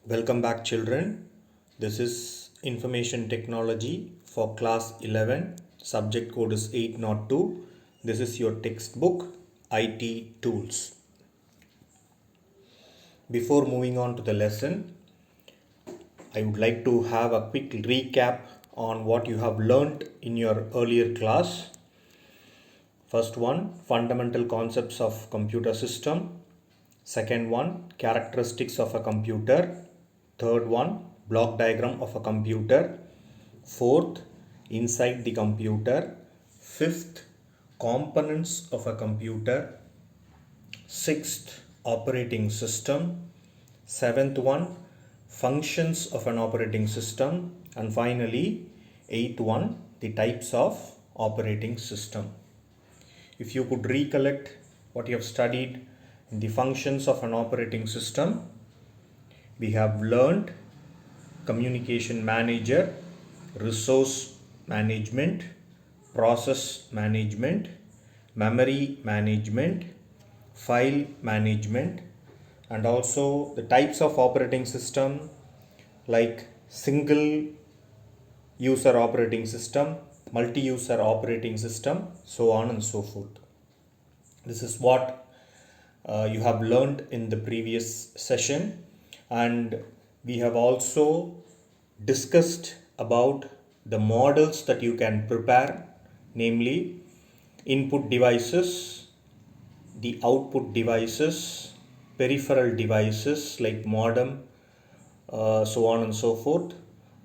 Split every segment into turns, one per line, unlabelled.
Welcome back, children. This is Information Technology for class 11. Subject code is 802. This is your textbook, IT Tools. Before moving on to the lesson, I would like to have a quick recap on what you have learned in your earlier class. First one, fundamental concepts of computer system. Second one, characteristics of a computer. Third one, block diagram of a computer. Fourth, inside the computer. Fifth, components of a computer. Sixth, operating system. Seventh one, functions of an operating system. And finally, eighth one, the types of operating system. If you could recollect what you have studied in the functions of an operating system, we have learned communication manager, resource management, process management, memory management, file management, and also the types of operating system like single user operating system, multi-user operating system, so on and so forth. This is what you have learned in the previous session, and we have also discussed about the models that you can prepare, namely input devices, the output devices, peripheral devices like modem, so on and so forth.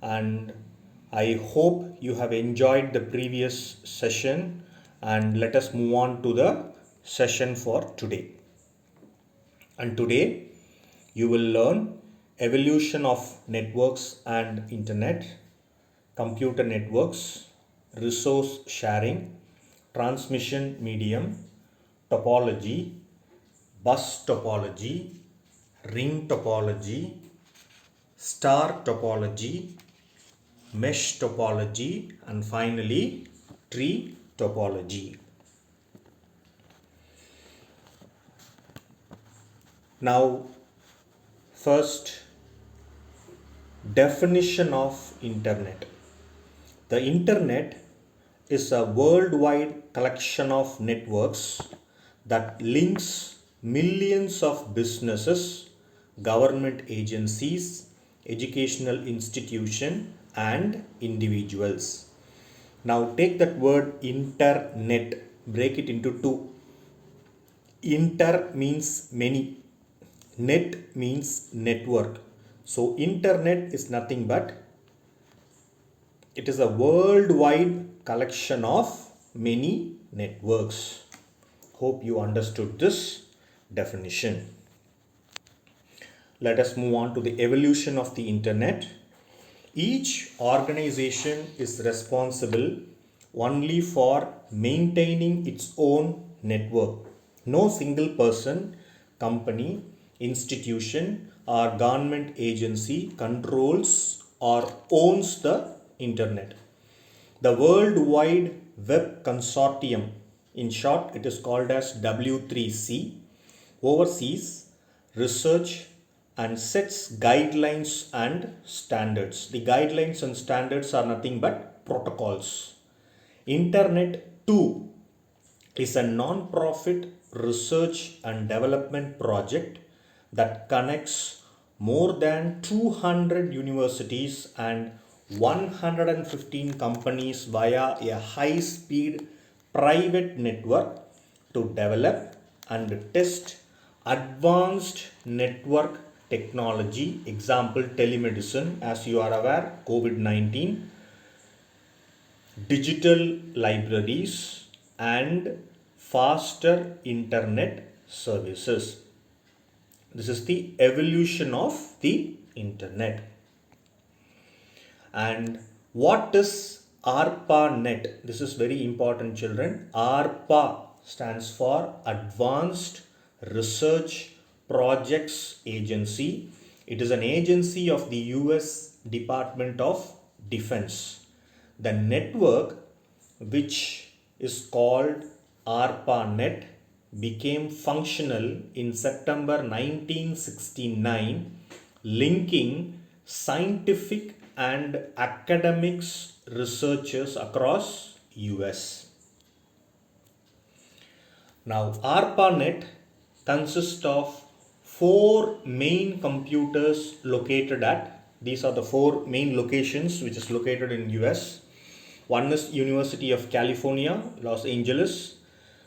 And I hope you have enjoyed the previous session, and let us move on to the session for today. And today you will learn evolution of networks and internet, computer networks, resource sharing, transmission medium, topology, bus topology, ring topology, star topology, mesh topology, and finally tree topology. Now, first, definition of internet. The internet is a worldwide collection of networks that links millions of businesses, government agencies, educational institutions, and individuals. Now take that word internet, break it into two. Inter means many, net means network. So internet is nothing but it is a worldwide collection of many networks. Hope you understood this definition. Let us move on to the evolution of the internet. Each organization is responsible only for maintaining its own network. No single person, company, institution, or government agency controls or owns the internet. The World Wide Web Consortium, in short, it is called as W3C, oversees research and sets guidelines and standards. The guidelines and standards are nothing but protocols. Internet 2 is a non-profit research and development project that connects more than 200 universities and 115 companies via a high-speed private network to develop and test advanced network technology. Example, telemedicine, as you are aware, COVID-19, digital libraries, and faster internet services. This is the evolution of the internet. And what is ARPANET? This is very important, children. ARPA stands for Advanced Research Projects Agency. It is an agency of the US Department of Defense. The network, which is called ARPANET, became functional in September 1969, linking scientific and academics researchers across US. Now, ARPANET consists of four main computers located at, these are the four main locations which is located in US. One is University of California, Los Angeles.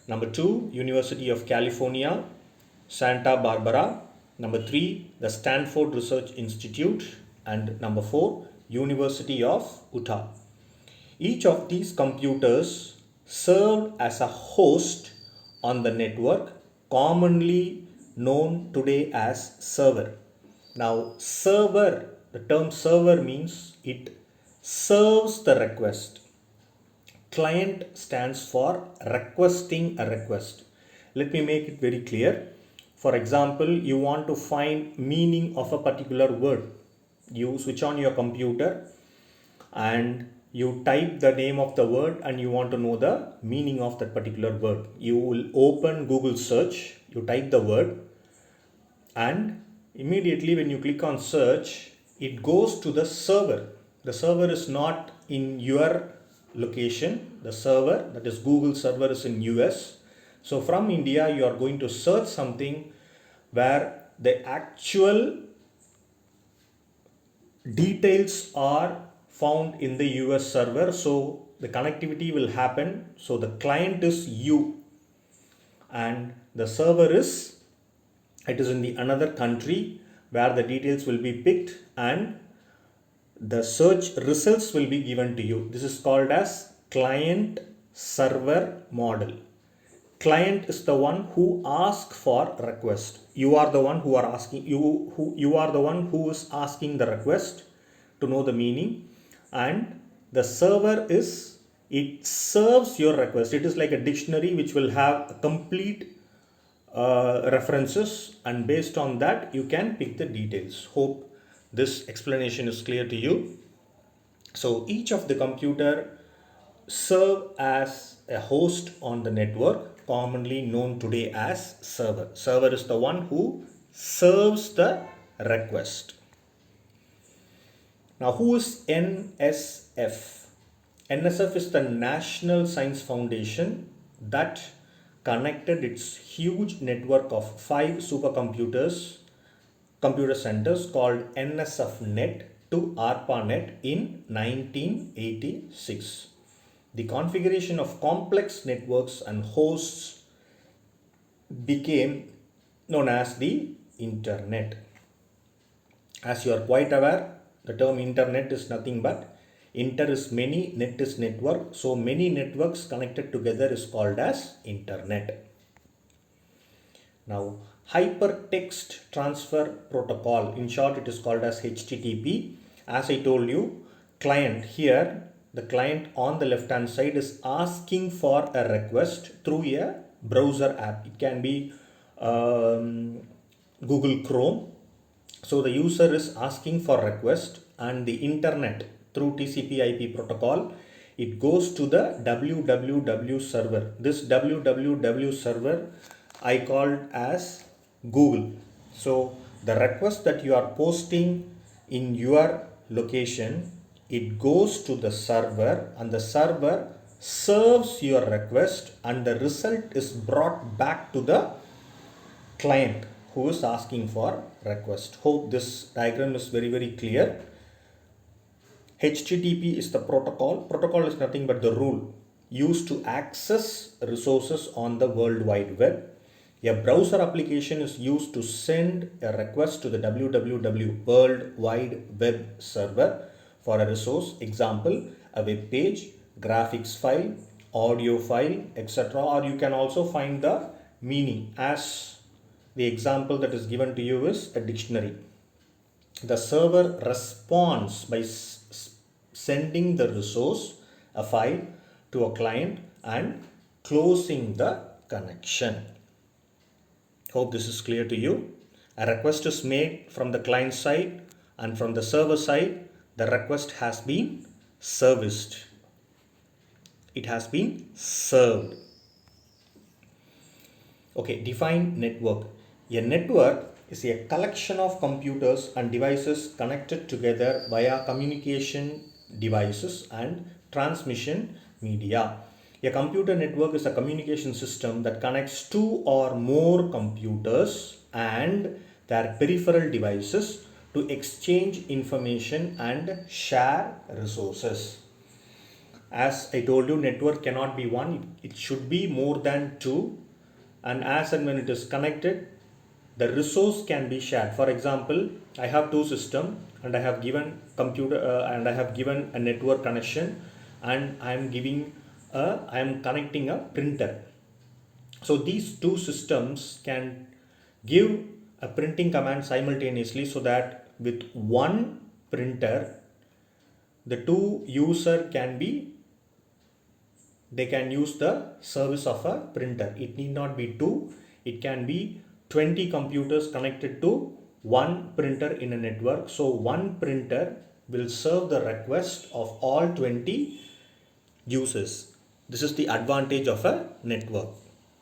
Number 2, University of California, Santa Barbara. Number 3, the Stanford Research Institute. And number 4, University of Utah. Each of these computers served as a host on the network, commonly known today as server. Now, server, the term server means it serves the request. Client stands for requesting a request. Let me make it very clear. For example, you want to find meaning of a particular word. You switch on your computer and you type the name of the word and you want to know the meaning of that particular word. You will open Google search, you type the word, and immediately when you click on search, it goes to the server. The server is not in your location. The server, that is Google server, is in US. So from India you are going to search something where the actual details are found in the US server. So the connectivity will happen. So the client is you and the server is, it is in the another country where the details will be picked and the search results will be given to you. This is called as client server model. Client is the one who asks for request. You are the one who are asking, you are the one who is asking the request to know the meaning, and the server is, it serves your request. It is like a dictionary which will have a complete references, and based on that you can pick the details. Hope this explanation is clear to you. So each of the computer serve as a host on the network, commonly known today as server. Server is the one who serves the request. Now, who is NSF? NSF is the National Science Foundation that connected its huge network of 5 supercomputers, computer centers called NSFNet to ARPANET in 1986. The configuration of complex networks and hosts became known as the Internet. As you are quite aware, the term Internet is nothing but inter is many, net is network. So many networks connected together is called as Internet. Now, Hypertext Transfer Protocol, in short it is called as HTTP. As I told you, client here, the client on the left hand side is asking for a request through a browser app. It can be Google Chrome. So the user is asking for request, and the internet through TCP/IP protocol, it goes to the www server. This www server I called as Google. So the request that you are posting in your location, it goes to the server and the server serves your request, and the result is brought back to the client who is asking for request. Hope this diagram is very clear. HTTP is the protocol. Protocol is nothing but the rule used to access resources on the World Wide Web. A browser application is used to send a request to the www World Wide Web server for a resource. Example, a web page, graphics file, audio file, etc. Or you can also find the meaning, as the example that is given to you is a dictionary. The server responds by sending the resource, a file, to a client and closing the connection. Hope this is clear to you. A request is made from the client side, and from the server side, the request has been serviced. It has been served. Okay, define network. A network is a collection of computers and devices connected together via communication devices and transmission media. A computer network is a communication system that connects two or more computers and their peripheral devices to exchange information and share resources. As I told you, network cannot be one, it should be more than two, and as and when it is connected, the resource can be shared. For example, I have two systems and I have given and I have given a network connection, and I am connecting a printer. So these two systems can give a printing command simultaneously, so that with one printer the two user can be, they can use the service of a printer. It need not be two, it can be 20 computers connected to one printer in a network. So one printer will serve the request of all 20 users. This is the advantage of a network.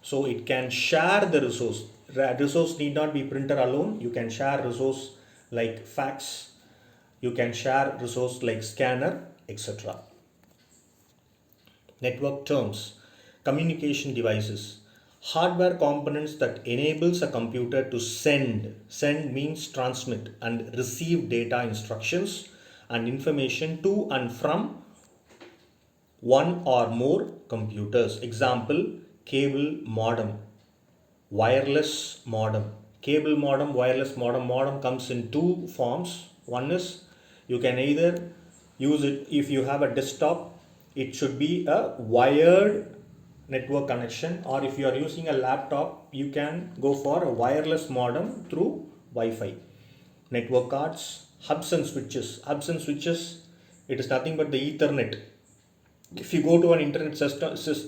So it can share the resource. Resource need not be printer alone. You can share resource like fax, you can share resource like scanner, etc. Network terms: communication devices, hardware components that enables a computer to send means transmit, and receive data, instructions and information to and from one or more computers. Example: cable modem, wireless modem. Cable modem, wireless modem. Modem comes in two forms. One is, you can either use it if you have a desktop, it should be a wired network connection, or if you are using a laptop, you can go for a wireless modem through Wi-Fi. Network cards, hubs and switches. Hubs and switches, it is nothing but the Ethernet. If you go to an internet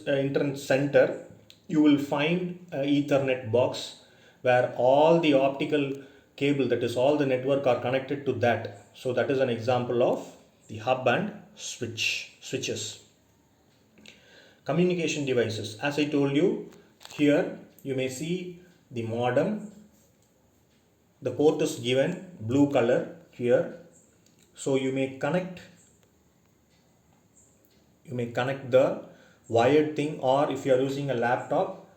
internet center, you will find a Ethernet box where all the optical cable, that is all the network, are connected to that. So that is an example of the hub and switches. Communication devices, as I told you, here you may see the modem. The port is given blue color here. So you may connect the wired thing, or if you are using a laptop,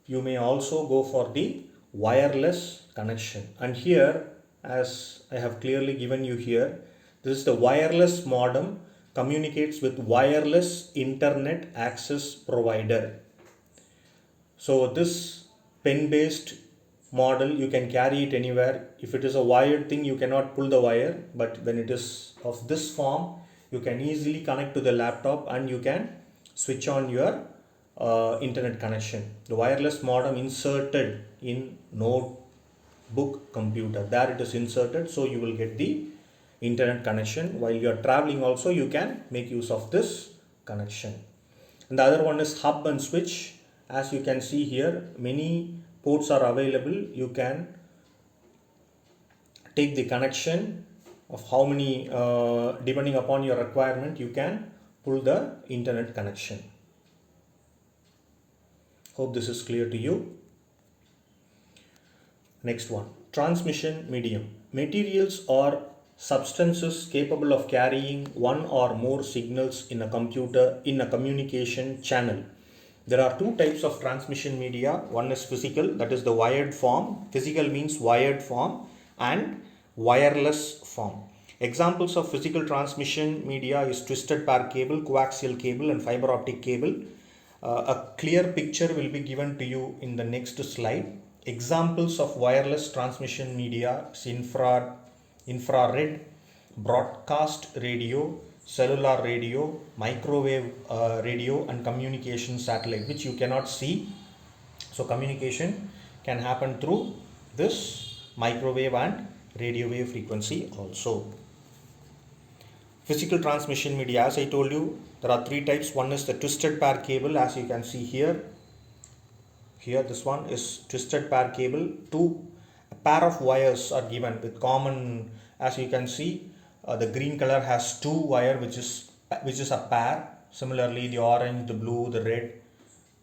you may also go for the wireless connection. And here, as I have clearly given you here, this is the wireless modem, communicates with wireless internet access provider. So this pen based model, you can carry it anywhere. If it is a wired thing, you cannot pull the wire, but when it is of this form, you can easily connect to the laptop and you can switch on your internet connection. The wireless modem inserted in notebook computer, there it is inserted, so you will get the internet connection. While you are traveling also, you can make use of this connection. And the other one is hub and switch. As you can see here, many ports are available. You can take the connection of how many, depending upon your requirement, you can pull the internet connection. Hope this is clear to you. Next one, transmission medium. Materials or substances capable of carrying one or more signals in a computer in a communication channel. There are two types of transmission media. One is physical, that is the wired form. Physical means wired form, and wireless form. Examples of physical transmission media is twisted pair cable, coaxial cable and fiber optic cable. A clear picture will be given to you in the next slide. Examples of wireless transmission media is infrared, broadcast radio, cellular radio, microwave radio and communication satellite, which you cannot see. So communication can happen through this microwave and radio wave frequency also. Physical transmission media, as I told you, there are three types. One is the twisted pair cable, as you can see here. Here this one is twisted pair cable. A pair of wires are given with common, as you can see, the green color has two wire which is a pair. Similarly, the orange, the blue, the red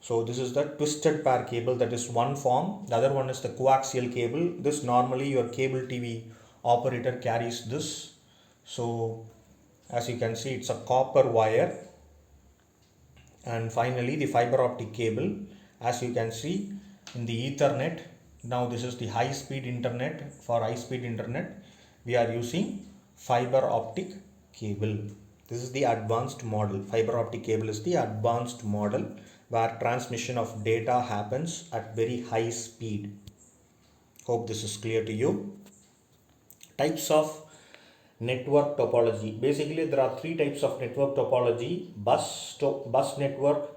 So this is the twisted pair cable, that is one form. The other one is the coaxial cable. This normally your cable TV operator carries this. So as you can see, it's a copper wire. And finally the fiber optic cable, as you can see in the Ethernet. Now this is the high speed internet. For high speed internet we are using fiber optic cable. This is the advanced model. Fiber optic cable is the advanced model where transmission of data happens at very high speed. Hope this is clear to you. Types of network topology. Basically there are three types of network topology: bus network,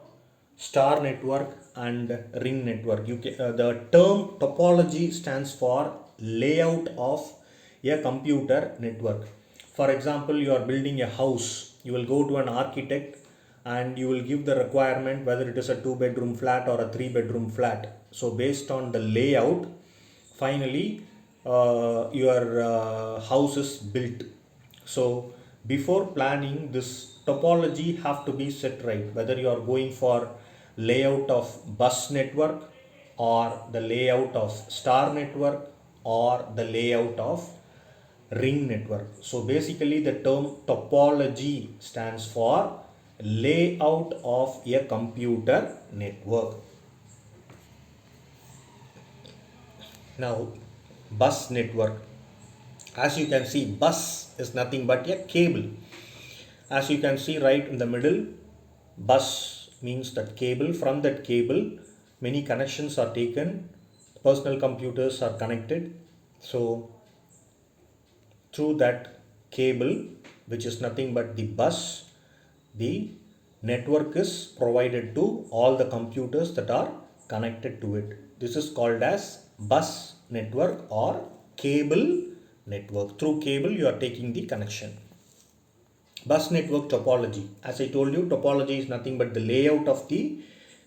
star network, and ring network. The term topology stands for layout of a computer network. For example, you are building a house. You will go to an architect and you will give the requirement whether it is a 2-bedroom flat or a 3-bedroom flat. So based on the layout, finally your house is built. So before planning, this topology have to be set right, whether you are going for layout of bus network or the layout of star network or the layout of ring network. So basically the term topology stands for layout of a computer network. Now bus network. As you can see, bus is nothing but a cable. As you can see right in the middle, bus means that cable. From that cable many connections are taken, personal computers are connected. So through that cable, which is nothing but the bus, the network is provided to all the computers that are connected to it. This is called as bus network or cable network. Through cable you are taking the connection. Bus network topology. As I told you, topology is nothing but the layout of the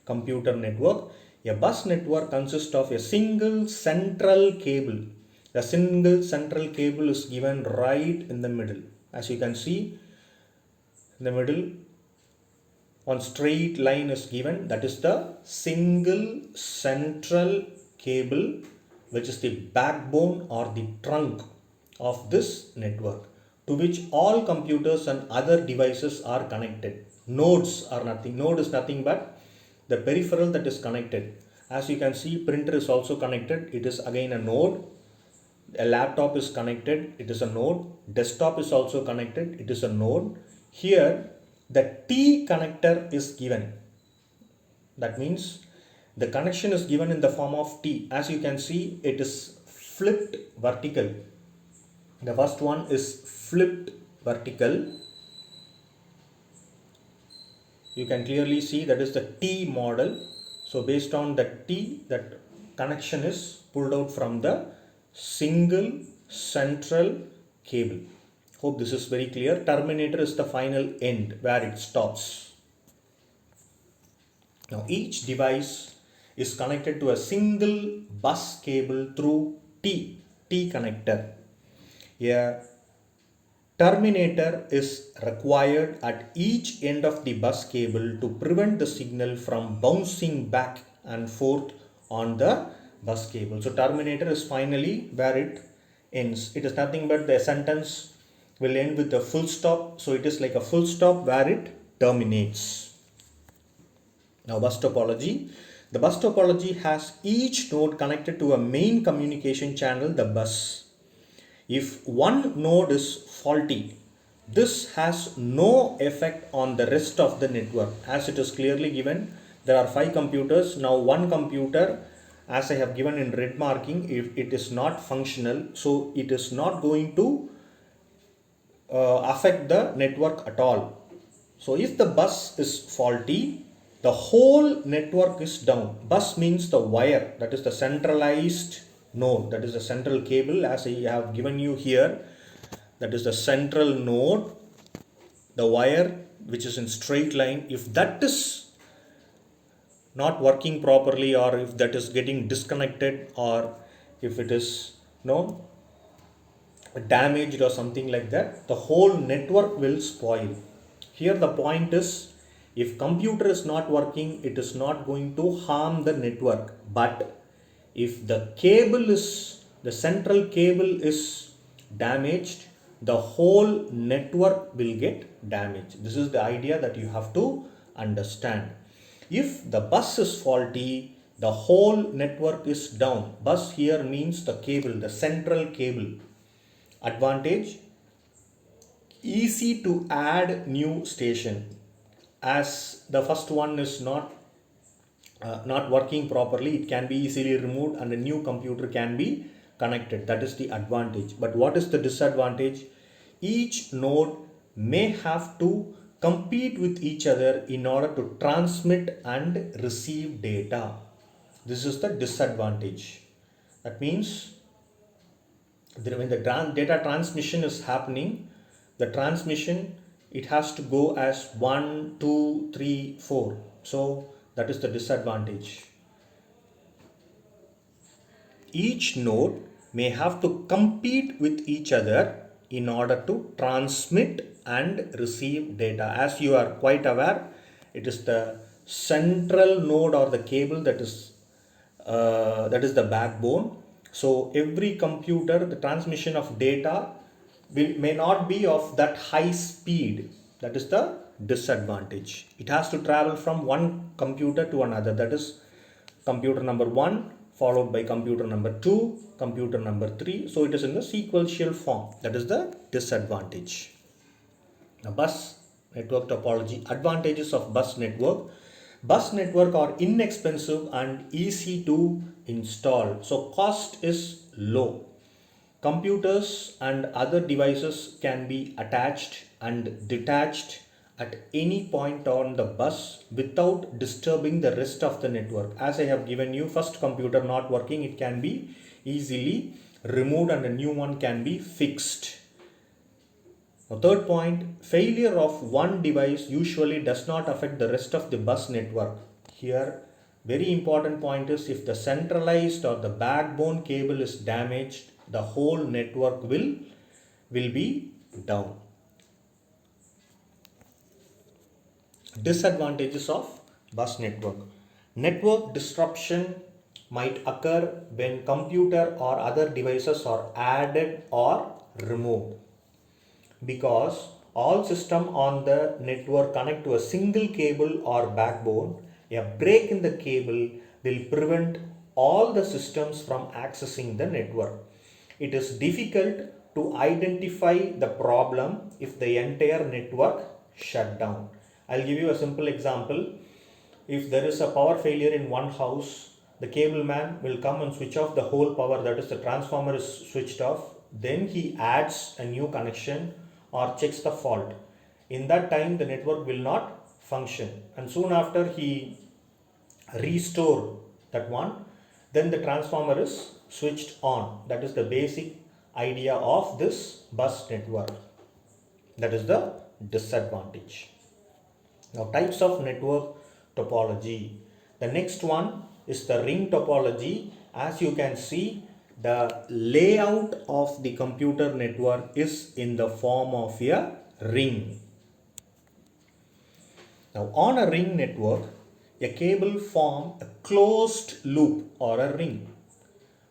computer network. A bus network consists of a single central cable. The single central cable is given right in the middle. As you can see, in the middle, one straight line is given. That is the single central cable, which is the backbone or the trunk of this network, to which all computers and other devices are connected. Nodes are nothing. Node is nothing but the peripheral that is connected. As you can see, printer is also connected. It is again a node. A laptop is connected. It is a node. Desktop is also connected. It is a node. Here the T connector is given. That means the connection is given in the form of T. As you can see, it is flipped vertical. The first one is flipped vertical. You can clearly see that is the T model. So based on the T, that connection is pulled out from the single central cable. Hope this is very clear. Terminator is the final end where it stops. Now each device is connected to a single bus cable through T connector. A terminator is required at each end of the bus cable to prevent the signal from bouncing back and forth on the bus cable. So terminator is finally where it ends. It is nothing but the sentence will end with a full stop. So it is like a full stop where it terminates. Now bus topology. The bus topology has each node connected to a main communication channel, the bus. If one node is faulty, this has no effect on the rest of the network. As it is clearly given, there are 5 computers. Now one computer, as I have given in red marking, if it is not functional, so it is not going to affect the network at all. So if the bus is faulty, the whole network is down. Bus means the wire, that is the centralized node, that is the central cable, as I have given you here. That is the central node, the wire which is in straight line. If that is not working properly, or if that is getting disconnected, or if it is damaged or something like that, the whole network will spoil. Here the point is, If computer is not working, it is not going to harm the network. But if the central cable is damaged, the whole network will get damaged. This is the idea that you have to understand. If the bus is faulty, the whole network is down. Bus here means the cable, the central cable. Advantage: easy to add new station, as the first one is not working properly. It can be easily removed and a new computer can be connected. That is the advantage. But what is the disadvantage? Each node may have to compete with each other in order to transmit and receive data. This is the disadvantage. That means when the data transmission is happening, the transmission, it has to go as 1 2 3 4. So that is the disadvantage. Each node may have to compete with each other in order to transmit and receive data. As you are quite aware, it is the central node or the cable that is the backbone. So every computer, the transmission of data may not be of that high speed. That is the disadvantage. It has to travel from one computer to another. That is computer number 1 followed by computer number 2, computer number 3. So it is in the sequential form. That is the disadvantage. Now, bus network topology. Advantages of bus network. Bus network are inexpensive and easy to install. So cost is low. Computers and other devices can be attached and detached at any point on the bus without disturbing the rest of the network. As I have given you, first computer not working, it can be easily removed and a new one can be fixed. Now, third point, failure of one device usually does not affect the rest of the bus network. Here, very important point is, if the centralized or the backbone cable is damaged, the whole network will be down. Disadvantages of bus network. Network disruption might occur when computer or other devices are added or removed. Because all systems on the network connect to a single cable or backbone, a break in the cable will prevent all the systems from accessing the network. It is difficult to identify the problem if the entire network shut down. I'll give you a simple example. If there is a power failure in one house, the cable man will come and switch off the whole power. That is, the transformer is switched off. Then he adds a new connection or checks the fault. In that time, the network will not function. And soon after he restore that one, then the transformer is switched on. That is the basic idea of this bus network. That is the disadvantage. Now, types of network topology. The next one is the ring topology. As you can see, the layout of the computer network is in the form of a ring. Now, on a ring network, a cable forms a closed loop or a ring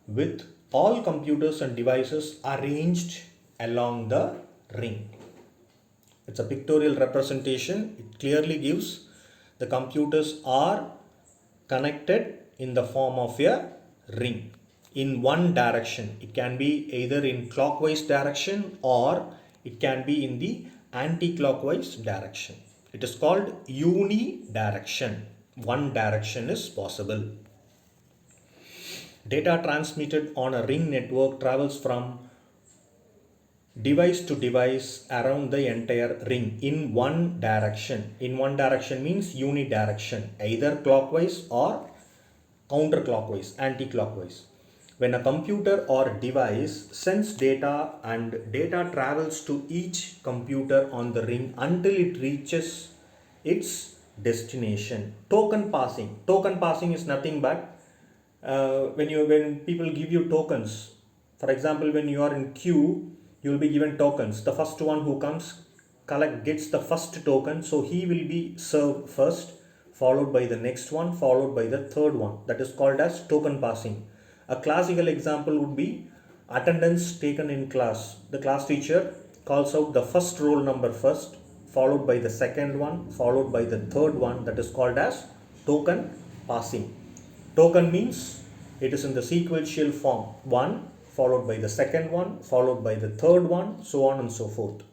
with all computers and devices arranged along the ring. It's a pictorial representation. It clearly gives the computers are connected in the form of a ring in one direction. It can be either in clockwise direction or it can be in the anti-clockwise direction. It is called unidirection. One direction is possible. Data transmitted on a ring network travels from device to device around the entire ring in one direction. In one direction means unidirection, either clockwise or counterclockwise, anti-clockwise. When a computer or device sends data and data travels to each computer on the ring until it reaches its destination. Token passing. Token passing is nothing but when people give you tokens. For example, when you are in queue, you will be given tokens. The first one who comes gets the first token, so he will be served first, followed by the next one, followed by the third one. That is called as token passing. A classical example would be attendance taken in class. The class teacher calls out the first roll number first, followed by the second one, followed by the third one. That is called as token passing. Token means it is in the sequential form, one followed by the second one, followed by the third one, so on and so forth.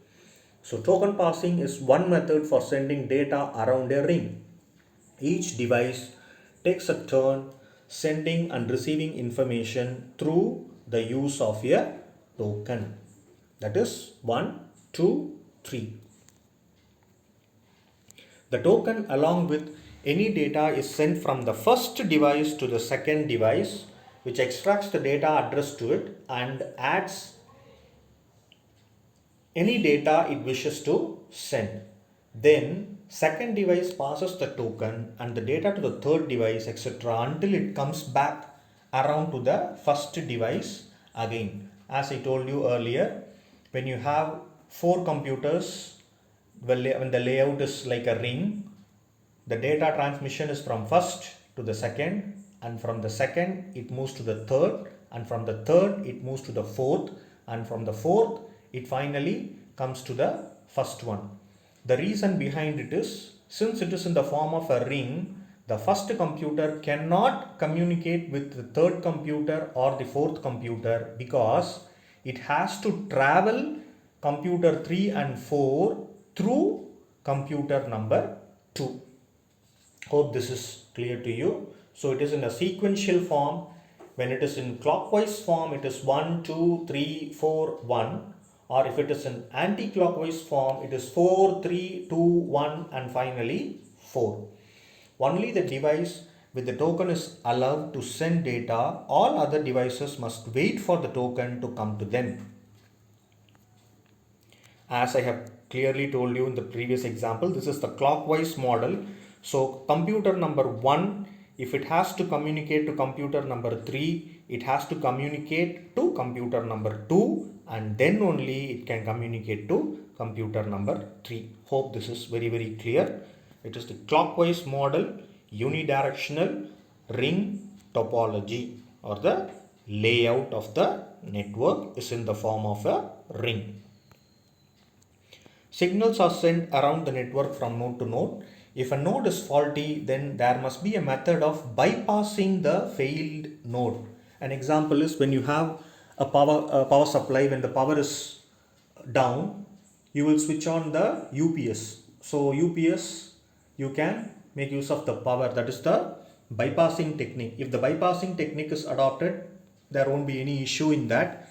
So token passing is one method for sending data around a ring. Each device takes a turn sending and receiving information through the use of a token. That is 1, 2, 3. The token along with any data is sent from the first device to the second device, which extracts the data addressed to it and adds any data it wishes to send. Then second device passes the token and the data to the third device, etc., until it comes back around to the first device again. As I told you earlier, when you have 4 computers, when the layout is like a ring, the data transmission is from first to the second, and from the second it moves to the third, and from the third it moves to the fourth, and from the fourth it finally comes to the first one. The reason behind it is, since it is in the form of a ring, the first computer cannot communicate with the third computer or the fourth computer, because it has to travel computer 3 and 4 through computer number 2. Hope this is clear to you. So it is in a sequential form. When it is in clockwise form, it is 1, 2, 3, 4, 1. Or if it is in anti-clockwise form, it is 4, 3, 2, 1 and finally 4. Only the device with the token is allowed to send data. All other devices must wait for the token to come to them. As I have clearly told you in the previous example, this is the clockwise model. So computer number 1, if it has to communicate to computer number 3, it has to communicate to computer number 2, and then only it can communicate to computer number 3. Hope this is very clear. It is the clockwise model, unidirectional ring topology, or the layout of the network is in the form of a ring. Signals are sent around the network from node to node. If a node is faulty, then there must be a method of bypassing the failed node. An example is when you have a power supply, when the power is down, you will switch on the UPS. So UPS, you can make use of the power, that is the bypassing technique. If the bypassing technique is adopted, there won't be any issue in that.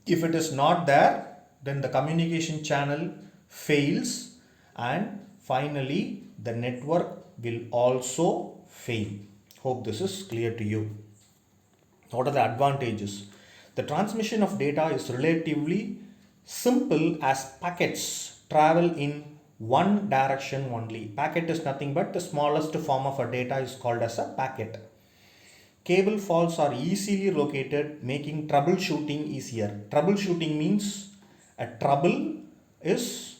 If it is not there, then the communication channel fails and finally the network will also fail. Hope this is clear to you. What are the advantages? The transmission of data is relatively simple, as packets travel in one direction only. Packet is nothing but the smallest form of a data is called as a packet. Cable faults are easily located, making troubleshooting easier. Troubleshooting means a trouble is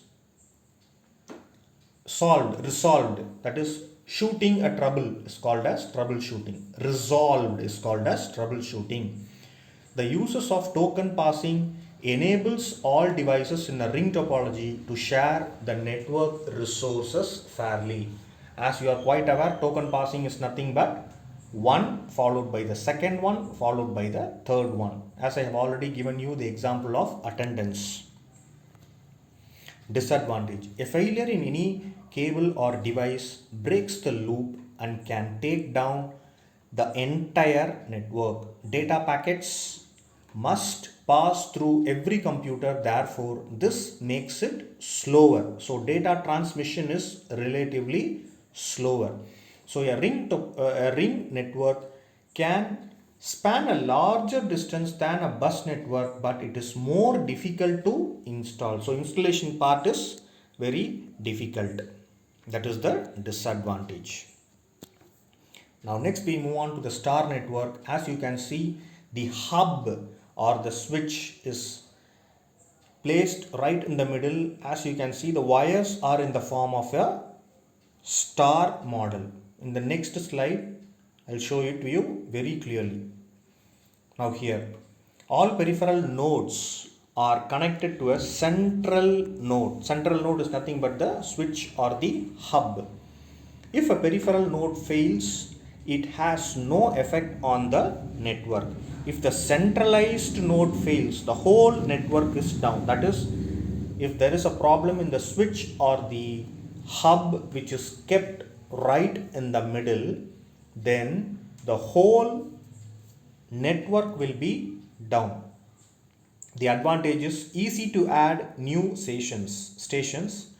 resolved. That is, shooting a trouble is called as troubleshooting. Resolved is called as troubleshooting. The uses of token passing enables all devices in a ring topology to share the network resources fairly. As you are quite aware, token passing is nothing but one followed by the second one followed by the third one, as I have already given you the example of attendance. Disadvantage: a failure in any cable or device breaks the loop and can take down the entire network. Data packets must pass through every computer, therefore this makes it slower. So data transmission is relatively slower. So a ring network can span a larger distance than a bus network, but it is more difficult to install. So installation part is very difficult. That is the disadvantage. Now next we move on to the star network. As you can see, the hub or the switch is placed right in the middle. As you can see, the wires are in the form of a star model. In the next slide, I'll show it to you very clearly. Now here, all peripheral nodes are connected to a central node. Central node is nothing but the switch or the hub. If a peripheral node fails, it has no effect on the network. If the centralized node fails, the whole network is down. That is, if there is a problem in the switch or the hub which is kept right in the middle, then the whole network will be down. The advantage is easy to add new stations.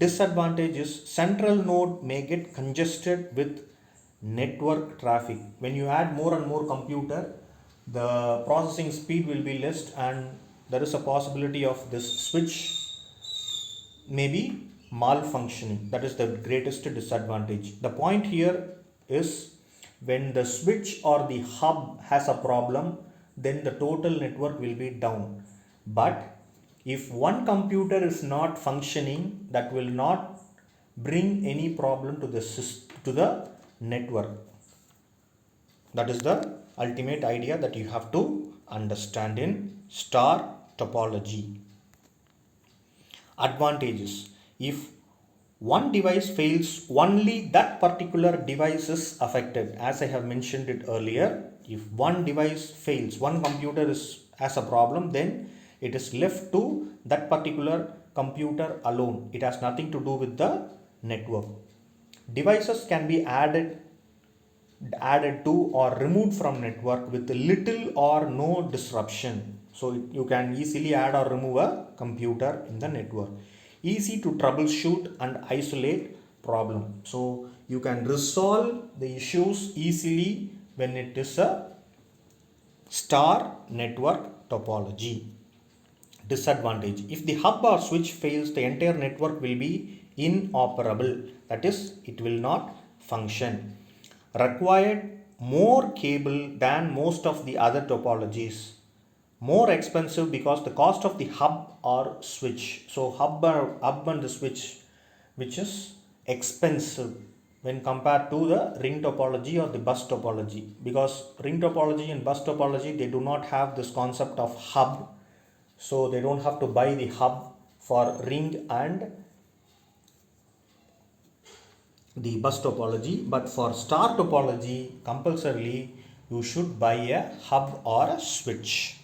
Disadvantage is central node may get congested with network traffic. When you add more and more computer, the processing speed will be less, and there is a possibility of this switch may be malfunctioning. That is the greatest disadvantage. The point here is, when the switch or the hub has a problem, then the total network will be down. But if one computer is not functioning, that will not bring any problem to the network. That is the ultimate idea that you have to understand in star topology. Advantages: if one device fails, only that particular device is affected. As I have mentioned it earlier, if one device fails, one computer has a problem, then it is left to that particular computer alone. It has nothing to do with the network. Devices can be added to or removed from network with little or no disruption. So you can easily add or remove a computer in the network. Easy to troubleshoot and isolate problem. So you can resolve the issues easily when it is a star network topology. Disadvantage: if the hub or switch fails, the entire network will be inoperable. That is, it will not function. Required more cable than most of the other topologies. More expensive because the cost of the hub or switch. So hub and the switch, which is expensive when compared to the ring topology or the bus topology. Because ring topology and bus topology, they do not have this concept of hub. So they don't have to buy the hub for ring and the bus topology. But for star topology, compulsorily you should buy a hub or a switch.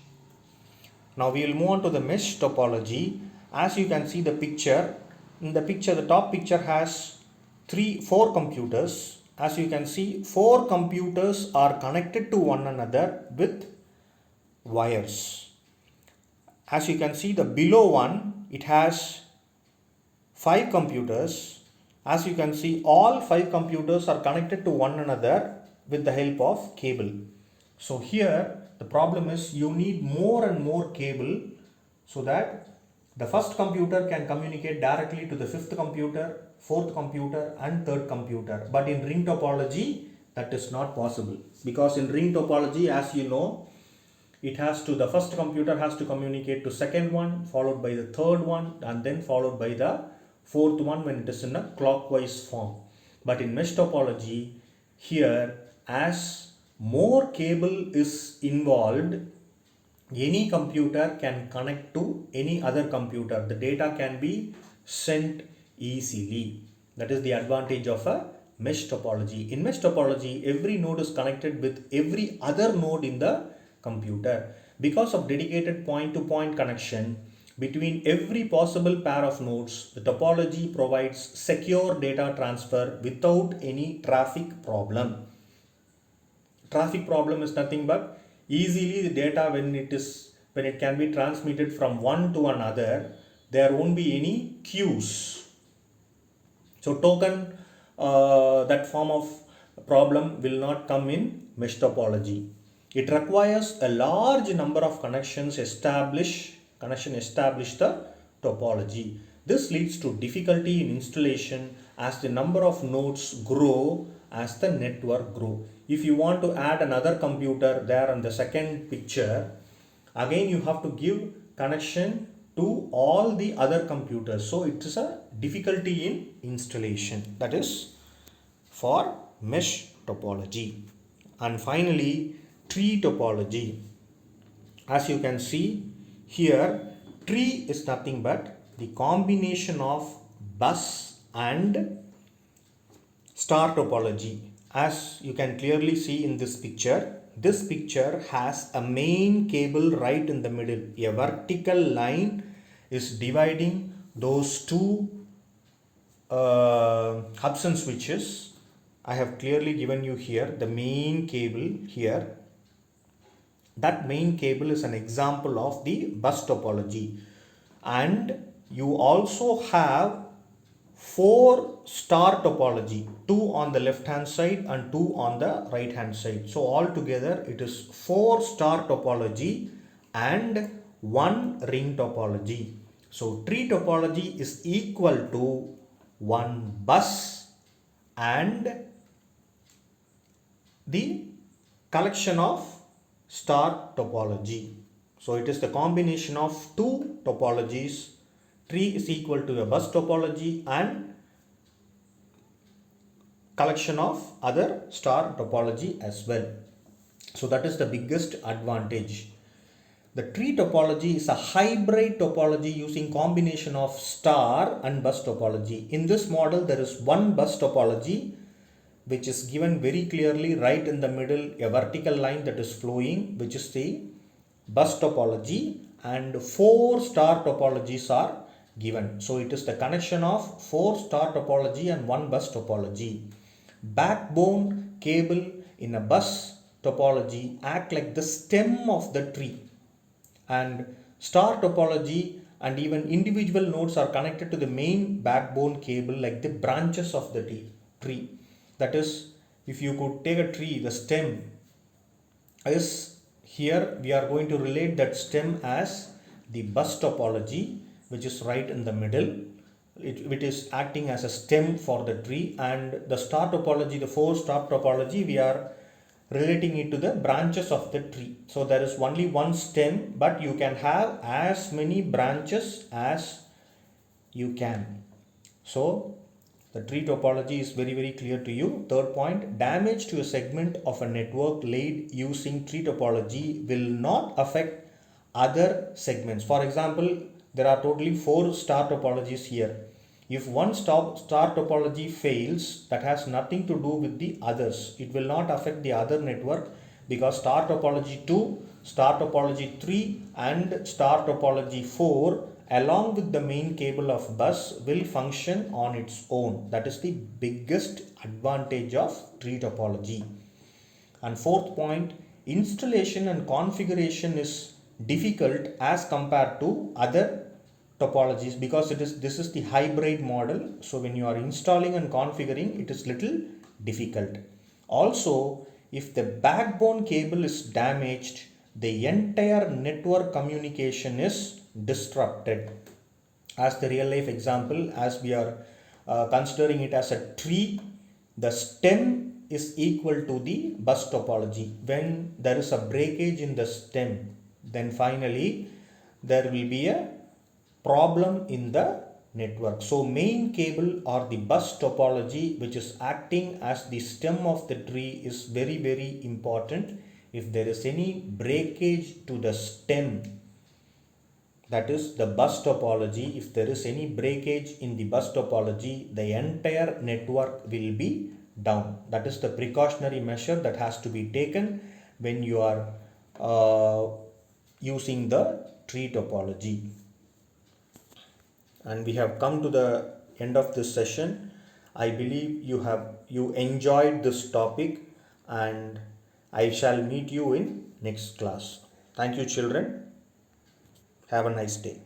Now we will move on to the mesh topology. As you can see the picture, in the picture, the top picture has 4 computers. As you can see, 4 computers are connected to one another with wires. As you can see, the below one, it has 5 computers. As you can see, all 5 computers are connected to one another with the help of cable. So here the problem is, you need more and more cable so that the first computer can communicate directly to the 5th computer, 4th computer and 3rd computer. But in ring topology, that is not possible, because in ring topology, as you know, the first computer has to communicate to second one, followed by the third one, and then followed by the 4th one when it is in a clockwise form. But in mesh topology, here, as more cable is involved, any computer can connect to any other computer. The data can be sent easily. That is the advantage of a mesh topology. In mesh topology, every node is connected with every other node in the computer. Because of dedicated point-to-point connection between every possible pair of nodes, the topology provides secure data transfer without any traffic problem. Traffic problem is nothing but easily the data, when it can be transmitted from one to another, there won't be any queues. So token, that form of problem will not come in mesh topology. It requires a large number of connections establish the topology. This leads to difficulty in installation as the number of nodes grow as the network grow. If you want to add another computer there in the second picture, again you have to give connection to all the other computers. So it is a difficulty in installation. That is for mesh topology. And finally, tree topology. As you can see here, tree is nothing but the combination of bus and star topology. As you can clearly see in this picture has a main cable right in the middle. A vertical line is dividing those two hubs and switches. I have clearly given you here the main cable here. That main cable is an example of the bus topology, and you also have 4 star topology, 2 on the left hand side and 2 on the right hand side. So altogether it is 4 star topology and 1 ring topology. So tree topology is equal to 1 bus and the collection of star topology. So it is the combination of 2 topologies. Tree is equal to a bus topology and collection of other star topology as well. So that is the biggest advantage. The tree topology is a hybrid topology using combination of star and bus topology. In this model, there is one bus topology which is given very clearly right in the middle, a vertical line that is flowing, which is the bus topology, and 4 star topologies are given. So it is the connection of 4 star topology and 1 bus topology. Backbone cable in a bus topology act like the stem of the tree, and star topology and even individual nodes are connected to the main backbone cable like the branches of the tree. That is, if you could take a tree, the stem is here, we are going to relate that stem as the bus topology, which is right in the middle. It is acting as a stem for the tree, and the star topology, the 4 star topology, we are relating it to the branches of the tree. So there is only one stem, but you can have as many branches as you can. So the tree topology is very clear to you. Third point, damage to a segment of a network laid using tree topology will not affect other segments. For example, there are totally 4 star topologies here. If one star topology fails, that has nothing to do with the others. It will not affect the other network because star topology 2, star topology 3 and star topology 4 along with the main cable of bus will function on its own. That is the biggest advantage of tree topology. And fourth point, installation and configuration is difficult as compared to other topologies because this is the hybrid model. So when you are installing and configuring, it is little difficult. Also, if the backbone cable is damaged, the entire network communication is disrupted. As the real life example, as we are considering it as a tree, the stem is equal to the bus topology. When there is a breakage in the stem, then finally there will be a problem in the network. So main cable or the bus topology, which is acting as the stem of the tree, is very important. If there is any breakage to the stem, that is the bus topology, if there is any breakage in the bus topology, the entire network will be down. That is the precautionary measure that has to be taken when you are using the tree topology. And we have come to the end of this session. I believe you enjoyed this topic, and I shall meet you in next class. Thank you, children. Have a nice day.